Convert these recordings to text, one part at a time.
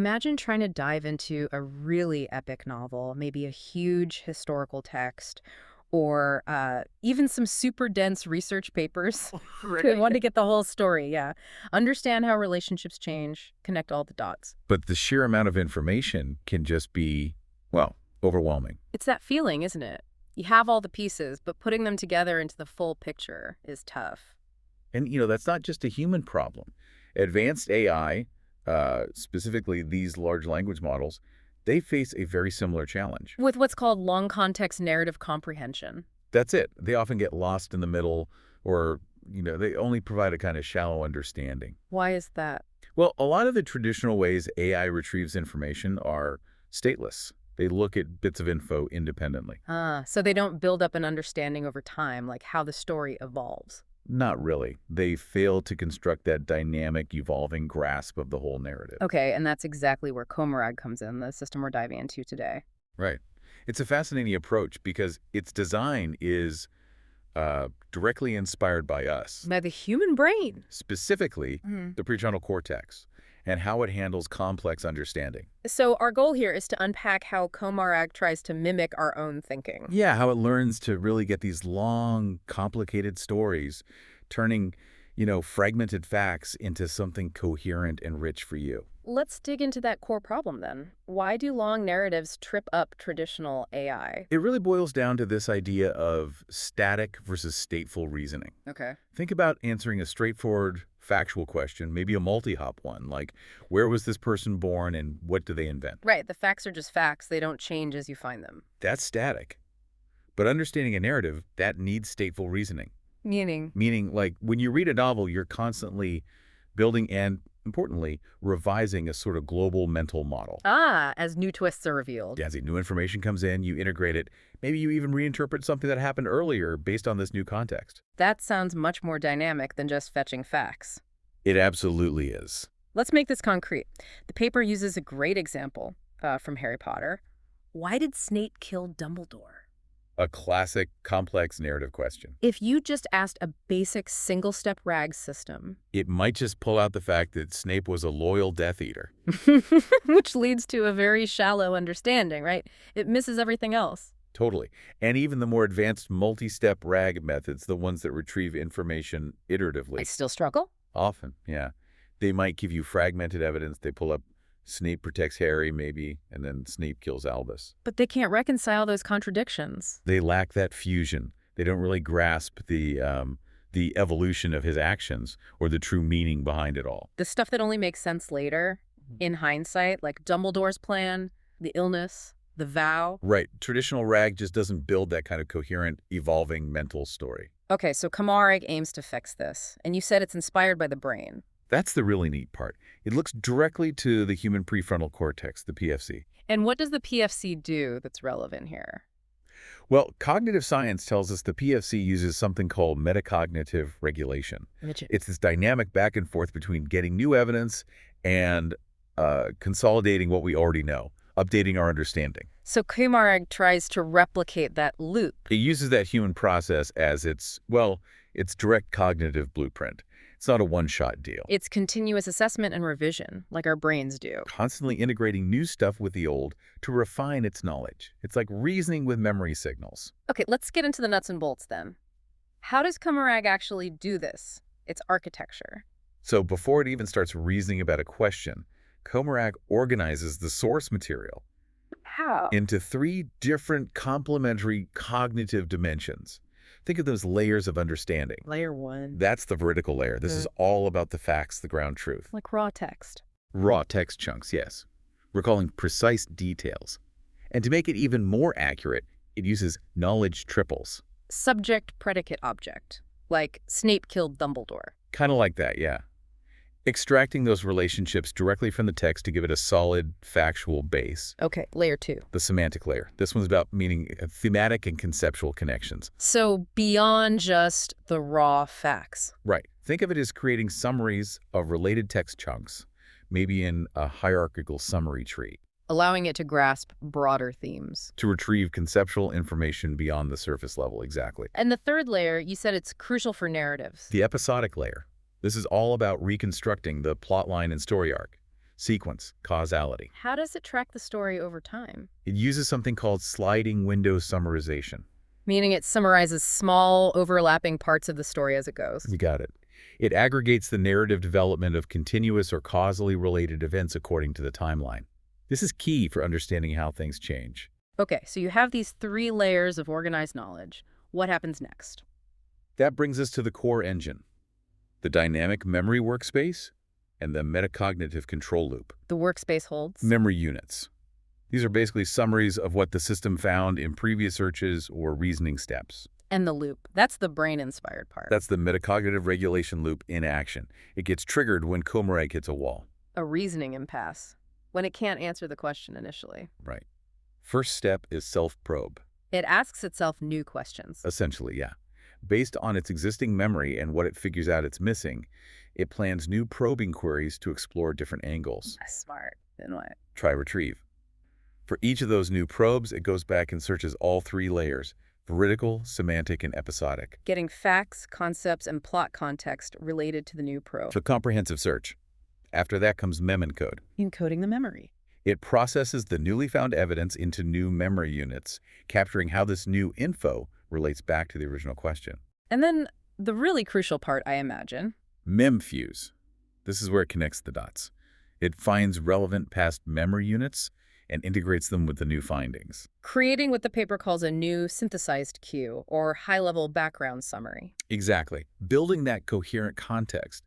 Imagine trying to dive into a really epic novel, maybe a huge historical text, or even some super dense research papers. To Really? want to get the whole story, yeah. Understand how relationships change, connect all the dots. But the sheer amount of information can just be, well, overwhelming. It's that feeling, isn't it? You have all the pieces, but putting them together into the full picture is tough. And, that's not just a human problem. Advanced AI, specifically these large language models, they face a very similar challenge. With what's called long context narrative comprehension. That's it. They often get lost in the middle or, they only provide a kind of shallow understanding. Why is that? Well, a lot of the traditional ways AI retrieves information are stateless. They look at bits of info independently. So they don't build up an understanding over time, like how the story evolves. Not really. They fail to construct that dynamic, evolving grasp of the whole narrative. Okay, and that's exactly where ComoRAG comes in, the system we're diving into today. Right. It's a fascinating approach because its design is directly inspired by us, By the human brain. specifically Mhm. the prefrontal cortex and how it handles complex understanding. So our goal here is to unpack how ComoRAG tries to mimic our own thinking. Yeah, how it learns to really get these long, complicated stories, turning, fragmented facts into something coherent and rich for you. Let's dig into that core problem then. Why do long narratives trip up traditional AI? It really boils down to this idea of static versus stateful reasoning. Okay. Think about answering a straightforward, factual question, maybe a multi-hop one, like where was this person born and what do they invent? Right, the facts are just facts. They don't change as you find them. That's static. But understanding a narrative, that needs stateful reasoning. Meaning? Meaning, like, when you read a novel, you're constantly building and, importantly, revising a sort of global mental model. As new twists are revealed. As new information comes in, you integrate it. Maybe you even reinterpret something that happened earlier based on this new context. That sounds much more dynamic than just fetching facts. It absolutely is. Let's make this concrete. The paper uses a great example from Harry Potter. Why did Snape kill Dumbledore? A classic, complex narrative question. If you just asked a basic single-step RAG system, It might just pull out the fact that Snape was a loyal Death Eater. which leads to a very shallow understanding, right? It misses everything else. Totally. And even the more advanced multi-step RAG methods, the ones that retrieve information I iteratively, still struggle. often, yeah. They might give you fragmented evidence. They pull up Snape protects Harry, maybe, and then Snape kills Albus. But they can't reconcile those contradictions. They lack that fusion. They don't really grasp the evolution of his actions or the true meaning behind it all. The stuff that only makes sense later, in hindsight, like Dumbledore's plan, the illness, the vow. Right. Traditional RAG just doesn't build that kind of coherent, evolving mental story. Okay, so ComoRAG aims to fix this, and you said it's inspired by the brain. That's the really neat part. It looks directly to the human prefrontal cortex, the PFC. And what does the PFC do that's relevant here? Well, cognitive science tells us the PFC uses something called metacognitive regulation. It's this dynamic back and forth between getting new evidence and consolidating what we already know, updating our understanding. So ComoRAG tries to replicate that loop. It uses that human process as its direct cognitive blueprint. It's not a one-shot deal. It's continuous assessment and revision, like our brains do. Constantly integrating new stuff with the old to refine its knowledge. It's like reasoning with memory signals. Okay, let's get into the nuts and bolts then. How does ComoRAG actually do this? Its architecture. So before it even starts reasoning about a question, ComoRAG organizes the source material How? into 3 different complementary cognitive dimensions. Think of those layers of understanding. Layer 1. That's the vertical layer. This is all about the facts, the ground truth. Like raw text. Raw text chunks, yes. We're calling precise details. And to make it even more accurate, it uses knowledge triples. Subject, predicate, object. Like Snape killed Dumbledore. Kind of like that, yeah. Extracting those relationships directly from the text to give it a solid, factual base. Okay, layer 2. The semantic layer. This one's about meaning thematic and conceptual connections. So beyond just the raw facts. Right. Think of it as creating summaries of related text chunks, maybe in a hierarchical summary tree, Allowing it to grasp broader themes. to retrieve conceptual information beyond the surface level, exactly. And the third layer, you said it's crucial for narratives. The episodic layer. This is all about reconstructing the plotline and story arc. sequence, causality. How does it track the story over time? It uses something called sliding window summarization. Meaning it summarizes small, overlapping parts of the story as it goes. You got it. It aggregates the narrative development of continuous or causally related events according to the timeline. This is key for understanding how things change. Okay, so you have these 3 layers of organized knowledge. What happens next? That brings us to the core engine, the dynamic memory workspace and the metacognitive control loop. The workspace holds. Memory units. These are basically summaries of what the system found in previous searches or reasoning steps. And the loop. That's the brain-inspired part. That's the metacognitive regulation loop in action. It gets triggered when ComoRAG hits a wall. A reasoning impasse. When it can't answer the question initially. Right. First step is self-probe. It asks itself new questions. Essentially, yeah. Based on its existing memory and what it figures out it's missing, it plans new probing queries to explore different angles. Smart. Then what? Try retrieve. For each of those new probes, it goes back and searches all 3 layers: veridical, semantic, and episodic. Getting facts, concepts, and plot context related to the new probe. So comprehensive search. After that comes mem-encode. Encoding the memory. It processes the newly found evidence into new memory units, capturing how this new info relates back to the original question. And then the really crucial part, I imagine. Memfuse. This is where it connects the dots. It finds relevant past memory units and integrates them with the new findings. Creating what the paper calls a new synthesized cue, or high-level background summary. Exactly. Building that coherent context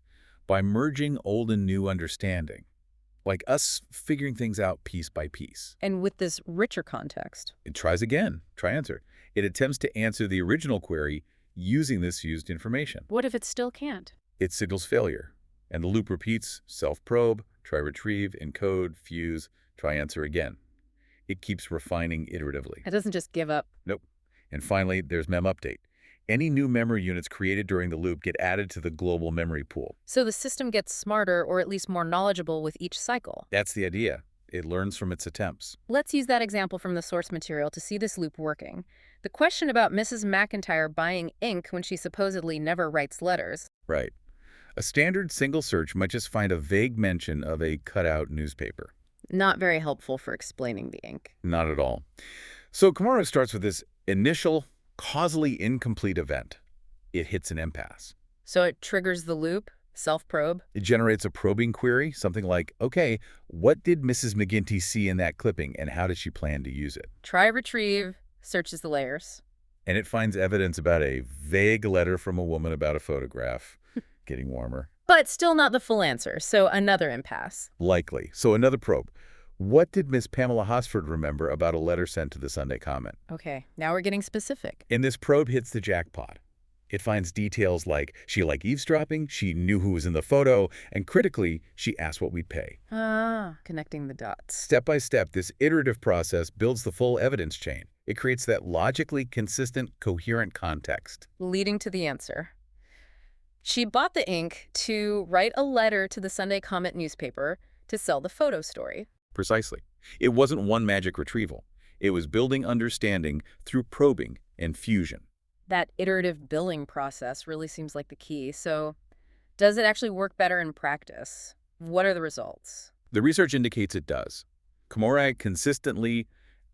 by merging old and new understanding. Like us figuring things out piece by piece. And with this richer context. It tries again. Try answer. It attempts to answer the original query using this used information. What if it still can't? It signals failure. And the loop repeats: self-probe, try retrieve, encode, fuse, try answer again. It keeps refining iteratively. It doesn't just give up. Nope. And finally, there's mem-update. Any new memory units created during the loop get added to the global memory pool. So the system gets smarter, or at least more knowledgeable, with each cycle. That's the idea. It learns from its attempts. Let's use that example from the source material to see this loop working. The question about Mrs. McIntyre buying ink when she supposedly never writes letters. Right. A standard single search might just find a vague mention of a cutout newspaper. Not very helpful for explaining the ink. Not at all. So ComoRAG starts with this initial, causally incomplete event. It hits an impasse. So it triggers the loop, self-probe. It generates a probing query, something like, okay, what did Mrs. McGinty see in that clipping and how did she plan to use it? Try retrieve, searches the layers. And it finds evidence about a vague letter from a woman about a photograph. Getting warmer. But still not the full answer, so another impasse. Likely. So another probe. What did Miss Pamela Hosford remember about a letter sent to the Sunday Comment? Okay, now we're getting specific. And this probe hits the jackpot. It finds details like she liked eavesdropping, she knew who was in the photo, and critically, she asked what we'd pay. Connecting the dots. Step by step, this iterative process builds the full evidence chain. It creates that logically consistent, coherent context. Leading to the answer. She bought the ink to write a letter to the Sunday Comment newspaper to sell the photo story. Precisely. It wasn't one magic retrieval. It was building understanding through probing and fusion. That iterative billing process really seems like the key. So does it actually work better in practice? What are the results? The research indicates it does. ComoRAG consistently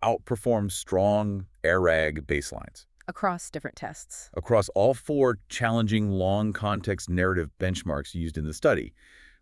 outperforms strong AirRAG baselines. Across different tests. Across all 4 challenging long context narrative benchmarks used in the study,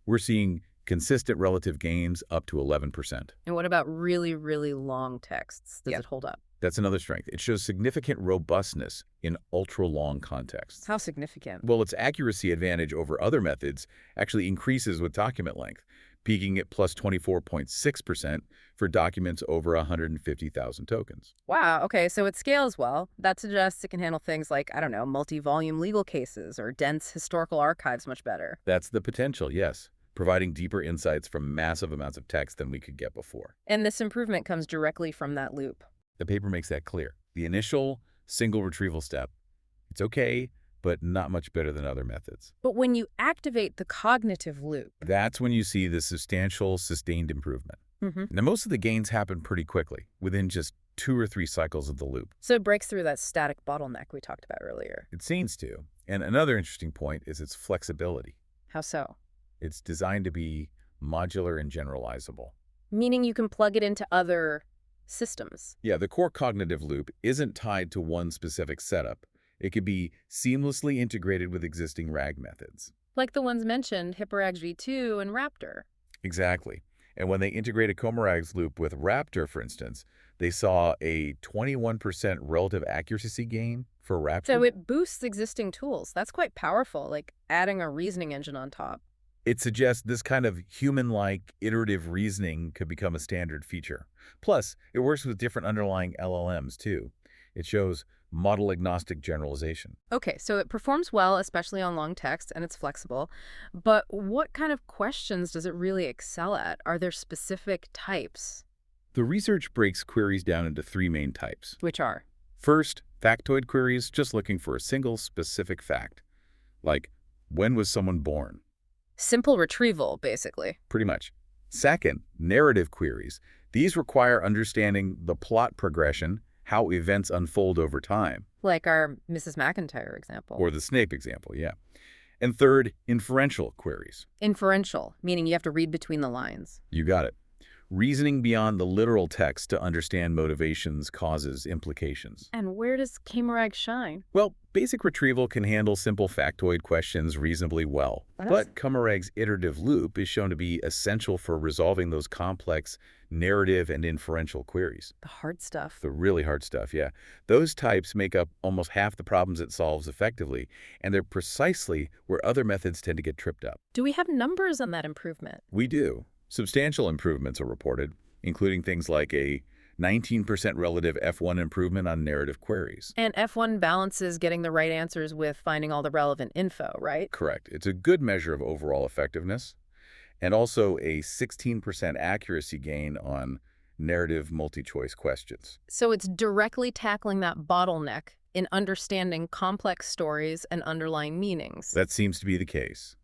we're seeing consistent relative gains up to 11%. And what about really, really long texts? Does it hold up? That's another strength. It shows significant robustness in ultra-long contexts. How significant? Well, its accuracy advantage over other methods actually increases with document length, peaking at plus 24.6% for documents over 150,000 tokens. Wow, okay, so it scales well. That suggests it can handle things like, I don't know, multi-volume legal cases or dense historical archives much better. That's the potential, yes, providing deeper insights from massive amounts of text than we could get before. And this improvement comes directly from that loop. The paper makes that clear. The initial single retrieval step, it's okay, but not much better than other methods. But when you activate the cognitive loop, that's when you see the substantial, sustained improvement. Now, most of the gains happen pretty quickly, within just 2 or 3 cycles of the loop. So it breaks through that static bottleneck we talked about earlier. It seems to. And another interesting point is its flexibility. How so? It's designed to be modular and generalizable. Meaning you can plug it into other systems. Yeah, the core cognitive loop isn't tied to one specific setup. It could be seamlessly integrated with existing RAG methods. Like the ones mentioned, HipperAg V2 and Raptor. Exactly. And when they integrated ComoRAG's loop with Raptor, for instance, they saw a 21% relative accuracy gain for Raptor. So it boosts existing tools. That's quite powerful, like adding a reasoning engine on top. It suggests this kind of human-like iterative reasoning could become a standard feature. Plus, it works with different underlying LLMs, too. It shows model-agnostic generalization. Okay, so it performs well, especially on long text, and it's flexible. But what kind of questions does it really excel at? Are there specific types? The research breaks queries down into three main types. Which are? First, factoid queries, just looking for a single specific fact. Like, when was someone born? Simple retrieval, basically. Pretty much. Second, narrative queries. These require understanding the plot progression, how events unfold over time. Like our Mrs. McIntyre example. Or the Snape example, yeah. And third, inferential queries. Inferential, meaning you have to read between the lines. You got it. Reasoning beyond the literal text to understand motivations, causes, implications. And where does ComoRAG shine? Well, basic retrieval can handle simple factoid questions reasonably well. But ComoRAG's iterative loop is shown to be essential for resolving those complex narrative and inferential queries. The hard stuff. The really hard stuff, yeah. Those types make up almost half the problems it solves effectively, and they're precisely where other methods tend to get tripped up. Do we have numbers on that improvement? We do. Substantial improvements are reported, including things like a 19% relative F1 improvement on narrative queries. And F1 balances getting the right answers with finding all the relevant info, right? Correct. It's a good measure of overall effectiveness, and also a 16% accuracy gain on narrative multi-choice questions. So it's directly tackling that bottleneck in understanding complex stories and underlying meanings. That seems to be the case.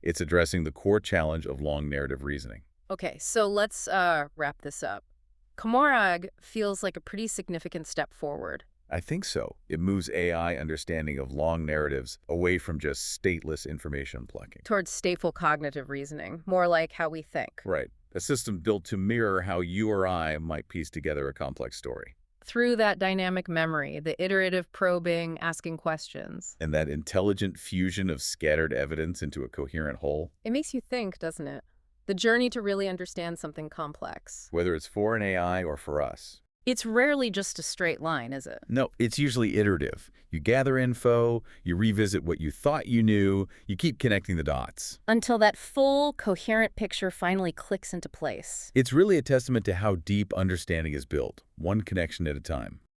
It's addressing the core challenge of long narrative reasoning. Okay, so let's wrap this up. ComoRAG feels like a pretty significant step forward. I think so. It moves AI understanding of long narratives away from just stateless information plucking. Towards stateful cognitive reasoning, more like how we think. Right. A system built to mirror how you or I might piece together a complex story. Through that dynamic memory, the iterative probing, asking questions. And that intelligent fusion of scattered evidence into a coherent whole. It makes you think, doesn't it? The journey to really understand something complex. Whether it's for an AI or for us. It's rarely just a straight line, is it? No, it's usually iterative. You gather info, you revisit what you thought you knew, you keep connecting the dots. Until that full, coherent picture finally clicks into place. It's really a testament to how deep understanding is built, one connection at a time.